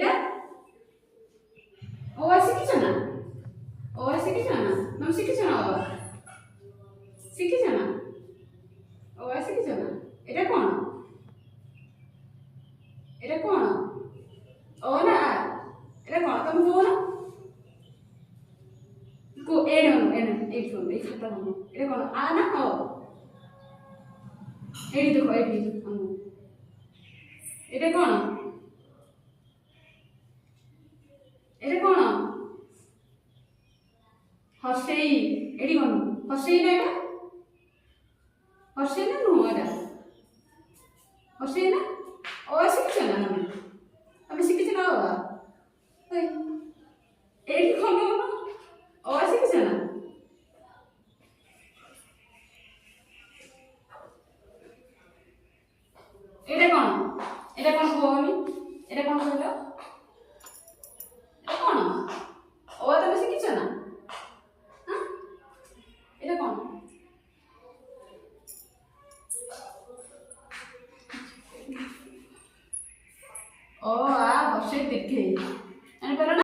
এটা ও শিখেছো না? ও শিখেছো না? তুমি শিখেছো না? বাবা শিখেছো না? ও শিখেছো না? এটা কোন? এটা কোন? ও না এটা কোন? তুমি কোন? কো এনো এই শোন এই খাতা কোন? এটা কোন? আ না ও এডি দেখো এডি এটা কোন? এটা কোন? হর্ষেই এডি কোন? হর্ষেই না এটা? হর্ষেই না নো এটা? হর্ষেই না? ও শিখেছো না? আমি শিখেছি না বাবা? ওই এডি কোন? ও শিখেছো না? এটা কোন? এটা কোন বলনি? এটা কোন বললো? এটা কোন? ও তুমি শিখেছো না? হ্যাঁ এটা কোন? ও আ বসে দেখে